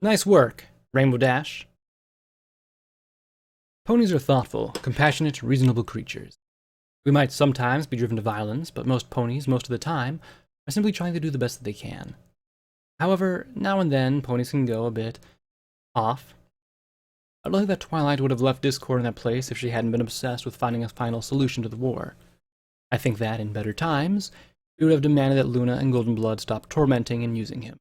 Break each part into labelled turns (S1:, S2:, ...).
S1: Nice work, Rainbow Dash. Ponies are thoughtful, compassionate, reasonable creatures. We might sometimes be driven to violence, but most ponies, most of the time, are simply trying to do the best that they can. However, now and then, ponies can go a bit off. I don't think that Twilight would have left Discord in that place if she hadn't been obsessed with finding a final solution to the war. I think that, in better times, we would have demanded that Luna and Golden Blood stop tormenting and using him.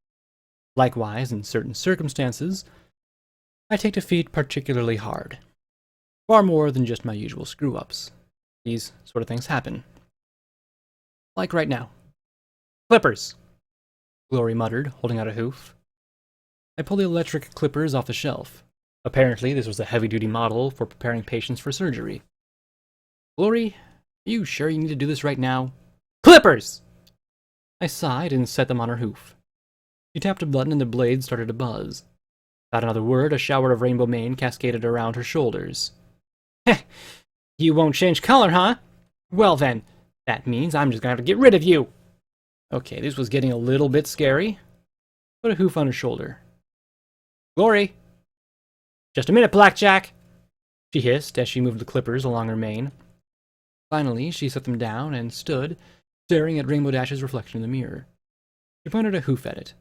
S1: Likewise, in certain circumstances, I take defeat particularly hard. Far more than just my usual screw-ups. These sort of things happen. Like right now. Clippers! Glory muttered, holding out a hoof. I pulled the electric clippers off the shelf. Apparently, this was a heavy-duty model for preparing patients for surgery. Glory, are you sure you need to do this right now? Clippers! I sighed and set them on her hoof. She tapped a button and the blade started to buzz. Without another word, a shower of rainbow mane cascaded around her shoulders. Heh! You won't change color, huh? Well then, that means I'm just gonna have to get rid of you! Okay, this was getting a little bit scary. Put a hoof on her shoulder. Glory! Just a minute, Blackjack! She hissed as she moved the clippers along her mane. Finally, she set them down and stood, staring at Rainbow Dash's reflection in the mirror. She pointed a hoof at it.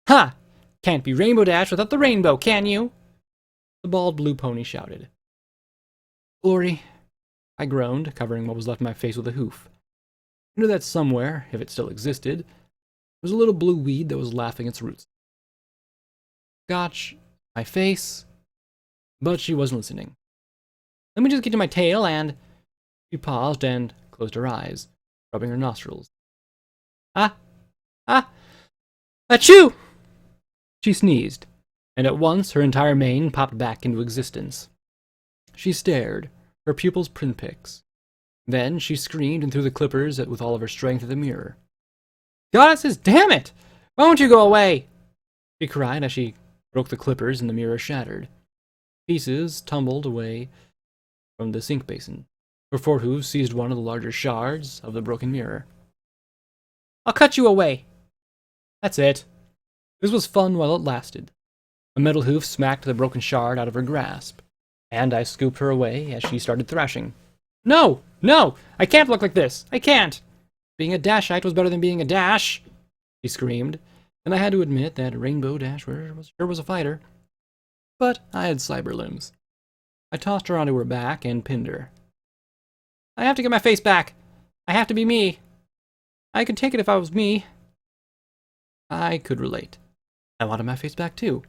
S1: Ha! Can't be Rainbow Dash without the rainbow, can you? The bald blue pony shouted. Glory, I groaned, covering what was left of my face with a hoof. I knew that somewhere, if it still existed, was a little blue weed that was laughing its roots. Scotch, my face, but she wasn't listening. Let me just get to my tail and... She paused and closed her eyes, rubbing her nostrils. Ah! Achoo! She sneezed, and at once her entire mane popped back into existence. She stared, her pupils pinpricks. Then she screamed and threw the clippers with all of her strength at the mirror. Goddesses, damn it! Why won't you go away? She cried as she broke the clippers and the mirror shattered. Pieces tumbled away from the sink basin. Her forehooves seized one of the larger shards of the broken mirror. I'll cut you away! That's it. This was fun while it lasted. A metal hoof smacked the broken shard out of her grasp, and I scooped her away as she started thrashing. No! No! I can't look like this! I can't! Being a Dashite was better than being a Dash! She screamed, and I had to admit that Rainbow Dash sure was a fighter. But I had cyber limbs. I tossed her onto her back and pinned her. I have to get my face back! I have to be me! I could take it if I was me. I could relate. I wanted my face back too,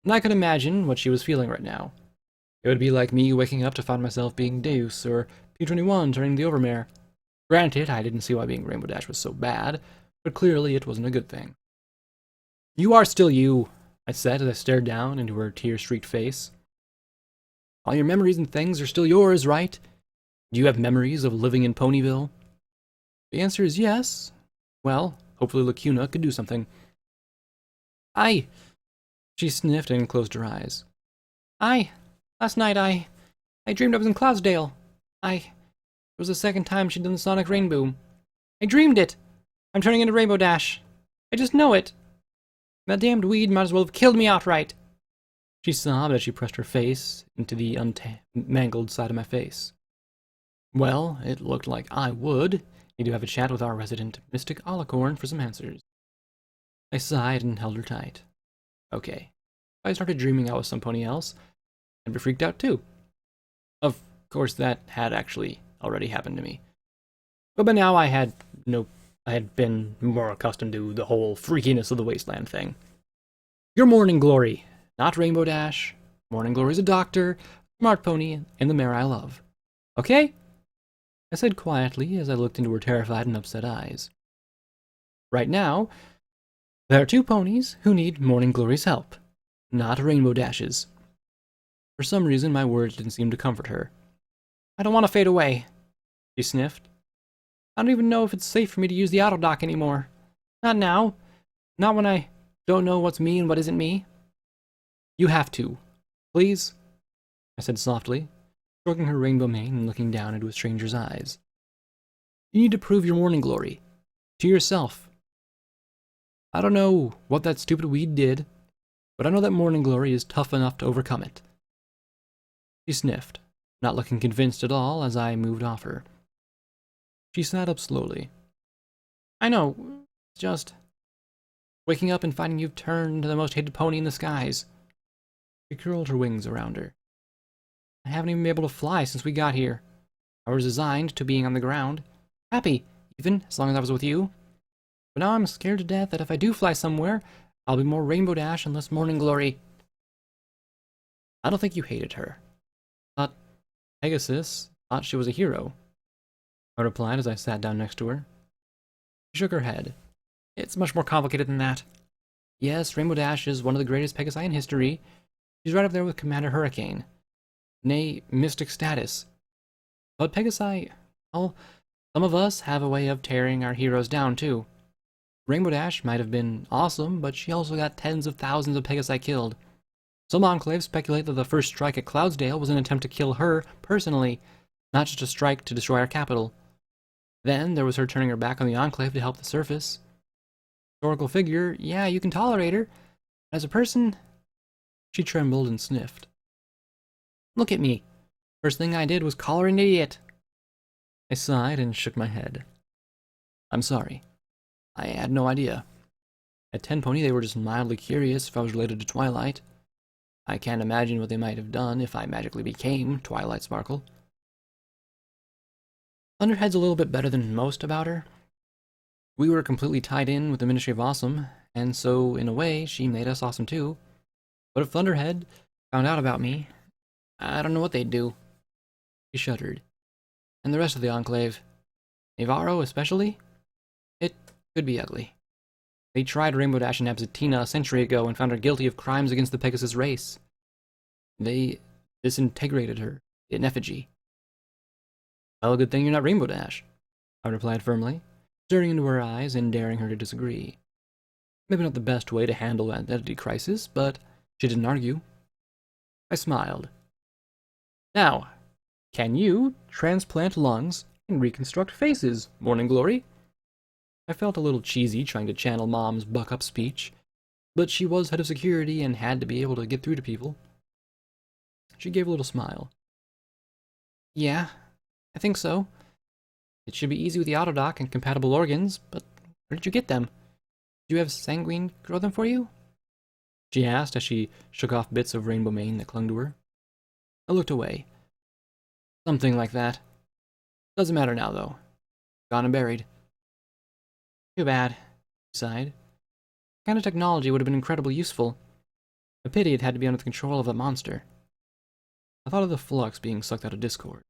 S1: and I could imagine what she was feeling right now. It would be like me waking up to find myself being Deus, or P21 turning the Overmare. Granted, I didn't see why being Rainbow Dash was so bad, but clearly it wasn't a good thing. You are still you, I said as I stared down into her tear-streaked face. All your memories and things are still yours, right? Do you have memories of living in Ponyville? The answer is yes. Well, hopefully Lacuna could do something. She sniffed and closed her eyes. Last night I dreamed I was in Cloudsdale. It was the second time she'd done the Sonic Rainboom. I dreamed it! I'm turning into Rainbow Dash. I just know it. That damned weed might as well have killed me outright. She sobbed as she pressed her face into the mangled side of my face. Well, it looked like I would need to have a chat with our resident mystic Alicorn for some answers. I sighed and held her tight. Okay, if I started dreaming I was some pony else, I'd be freaked out too. Of course, that had actually already happened to me. But by now I had been more accustomed to the whole freakiness of the wasteland thing. Your Morning Glory, not Rainbow Dash. Morning Glory's a doctor, smart pony, and the mare I love. Okay? I said quietly as I looked into her terrified and upset eyes. Right now, there are two ponies who need Morning Glory's help, not Rainbow Dash's. For some reason, my words didn't seem to comfort her. I don't want to fade away, she sniffed. I don't even know if it's safe for me to use the auto dock anymore. Not now. Not when I don't know what's me and what isn't me. You have to. Please? I said softly, stroking her rainbow mane and looking down into a stranger's eyes. You need to prove your Morning Glory. To yourself. I don't know what that stupid weed did. but I know that Morning Glory is tough enough to overcome it. She sniffed, not looking convinced at all as I moved off her. She sat up slowly. I know, it's just waking up and finding you've turned into the most hated pony in the skies. She curled her wings around her. I haven't even been able to fly since we got here. I was resigned to being on the ground. Happy, even, as long as I was with you. But now I'm scared to death that if I do fly somewhere, I'll be more Rainbow Dash and less Morning Glory. I don't think you hated her. But Pegasus thought she was a hero, I replied as I sat down next to her. She shook her head. It's much more complicated than that. Yes, Rainbow Dash is one of the greatest Pegasi in history. She's right up there with Commander Hurricane. Nay, mystic status. But Pegasi, well, some of us have a way of tearing our heroes down too. Rainbow Dash might have been awesome, but she also got tens of thousands of Pegasi killed. Some enclaves speculate that the first strike at Cloudsdale was an attempt to kill her personally, not just a strike to destroy our capital. Then there was her turning her back on the enclave to help the surface. Historical figure, yeah, you can tolerate her. As a person, she trembled and sniffed. Look at me. First thing I did was call her an idiot. I sighed and shook my head. I'm sorry. I had no idea. At Tenpony, they were just mildly curious if I was related to Twilight. I can't imagine what they might have done if I magically became Twilight Sparkle. Thunderhead's a little bit better than most about her. We were completely tied in with the Ministry of Awesome, and so, in a way, she made us awesome too. But if Thunderhead found out about me, I don't know what they'd do. She shuddered. And the rest of the Enclave, Navarro especially, it could be ugly. They tried Rainbow Dash and Absitina a century ago and found her guilty of crimes against the Pegasus race. They disintegrated her in effigy. Well, good thing you're not Rainbow Dash, I replied firmly, staring into her eyes and daring her to disagree. Maybe not the best way to handle an identity crisis, but she didn't argue. I smiled. Now, can you transplant lungs and reconstruct faces, Morning Glory? I felt a little cheesy trying to channel Mom's buck-up speech, but she was head of security and had to be able to get through to people. She gave a little smile. Yeah, I think so. It should be easy with the autodoc and compatible organs, but where did you get them? Did you have Sanguine grow them for you? She asked as she shook off bits of rainbow mane that clung to her. I looked away. Something like that. Doesn't matter now, though. Gone and buried. Too bad, he sighed. That kind of technology would have been incredibly useful. A pity it had to be under the control of a monster. I thought of the flux being sucked out of Discord.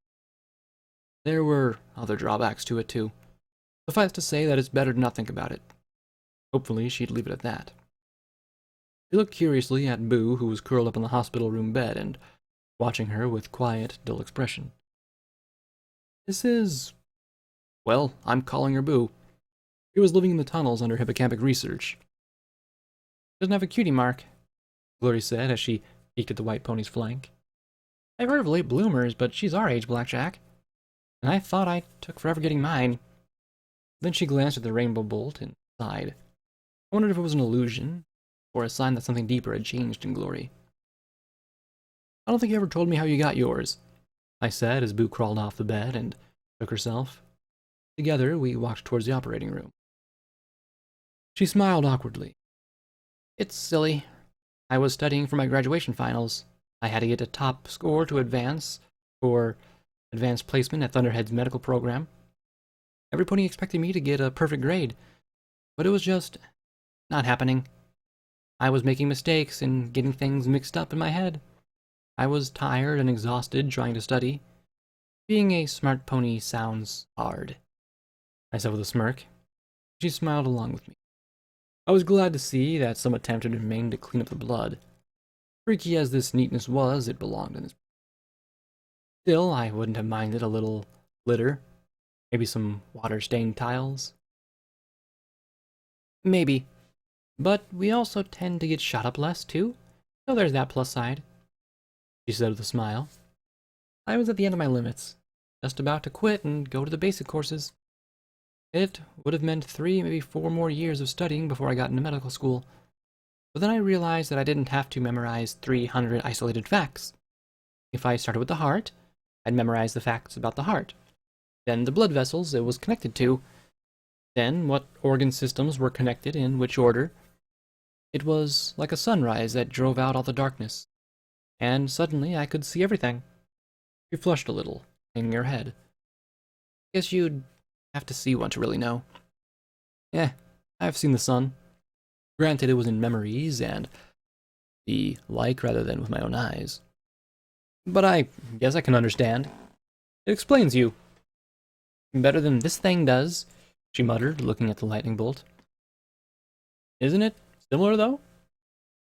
S1: There were other drawbacks to it, too. Suffice to say that it's better to not think about it. Hopefully, she'd leave it at that. She looked curiously at Boo, who was curled up in the hospital room bed and watching her with quiet, dull expression. This is... well, I'm calling her Boo. She was living in the tunnels under hippocampic research. Doesn't have a cutie mark, Glory said as she peeked at the white pony's flank. I've heard of late bloomers, but she's our age, Blackjack. And I thought I took forever getting mine. Then she glanced at the rainbow bolt and sighed. I wondered if it was an illusion, or a sign that something deeper had changed in Glory. I don't think you ever told me how you got yours, I said as Boo crawled off the bed and shook herself. Together, we walked towards the operating room. She smiled awkwardly. It's silly. I was studying for my graduation finals. I had to get a top score to advance for advanced placement at Thunderhead's medical program. Every pony expected me to get a perfect grade, but it was just not happening. I was making mistakes and getting things mixed up in my head. I was tired and exhausted trying to study. Being a smart pony sounds hard, I said with a smirk. She smiled along with me. I was glad to see that some attempt had been made to clean up the blood. Freaky as this neatness was, it belonged in this. Still, I wouldn't have minded a little litter. Maybe some water-stained tiles. Maybe. But we also tend to get shot up less, too. So there's that plus side, she said with a smile. I was at the end of my limits, just about to quit and go to the basic courses. It would have meant 3, maybe 4 more years of studying before I got into medical school. But then I realized that I didn't have to memorize 300 isolated facts. If I started with the heart, I'd memorize the facts about the heart, then the blood vessels it was connected to, then what organ systems were connected in which order. It was like a sunrise that drove out all the darkness, and suddenly I could see everything. She flushed a little, hanging her head. Guess you'd have to see one to really know. I've seen the sun. Granted, it was in memories and the like rather than with my own eyes. But I guess I can understand. It explains you. Better than this thing does, she muttered, looking at the lightning bolt. Isn't it similar, though?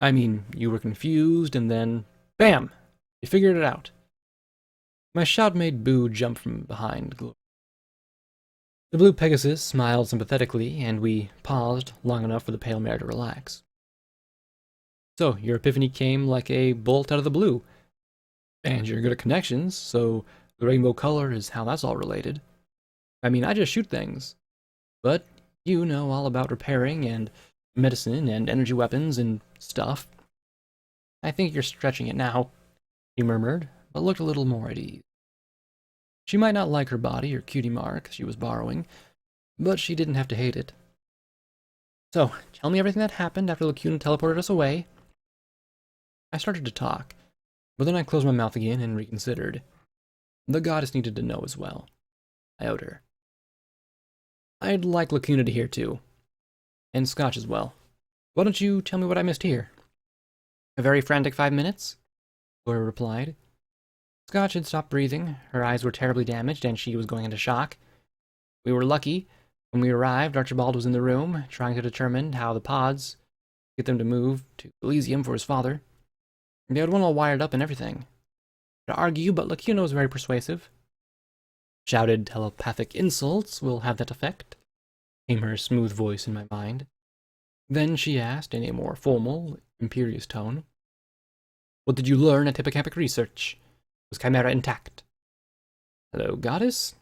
S1: I mean, you were confused, and then, bam! You figured it out. My shout made Boo jump from behind. The blue Pegasus smiled sympathetically, and we paused long enough for the pale mare to relax. So, your epiphany came like a bolt out of the blue. And you're good at connections, so the rainbow color is how that's all related. I mean, I just shoot things. But you know all about repairing and medicine and energy weapons and stuff. I think you're stretching it now, he murmured, but looked a little more at ease. She might not like her body or cutie mark she was borrowing, but she didn't have to hate it. So, tell me everything that happened after Lacuna teleported us away. I started to talk, but then I closed my mouth again and reconsidered. The goddess needed to know as well. I owed her. I'd like Lacuna to hear too. And Scotch as well. Why don't you tell me what I missed here? A very frantic 5 minutes? Laura replied. Scotch had stopped breathing, her eyes were terribly damaged, and she was going into shock. We were lucky. When we arrived, Archibald was in the room, trying to determine how the pods get them to move to Elysium for his father. They had one all wired up and everything. To argue, but Lacuna was very persuasive. Shouted telepathic insults will have that effect, came her smooth voice in my mind. Then she asked, in a more formal, imperious tone, What did you learn at Hippocampic Research? Was Chimera intact? Hello, goddess?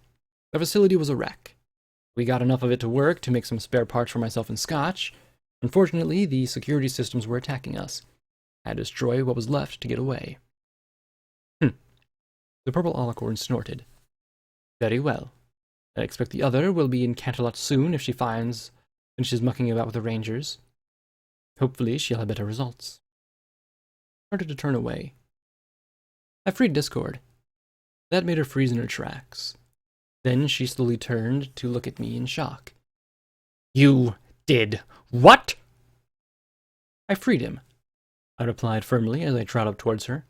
S1: The facility was a wreck. We got enough of it to work to make some spare parts for myself and Scotch. Unfortunately, the security systems were attacking us. I had to destroy what was left to get away. The purple alicorn snorted. Very well. I expect the other will be in Canterlot soon if she finishes mucking about with the Rangers. Hopefully she'll have better results. I started to turn away. I freed Discord. That made her freeze in her tracks. Then she slowly turned to look at me in shock. You did what? I freed him, I replied firmly as I trotted up towards her.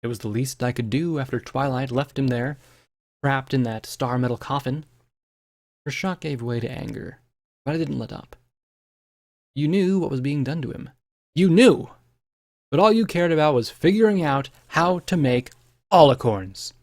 S1: It was the least I could do after Twilight left him there, trapped in that star metal coffin. Her shock gave way to anger, but I didn't let up. You knew what was being done to him. You knew! But all you cared about was figuring out how to make alicorns.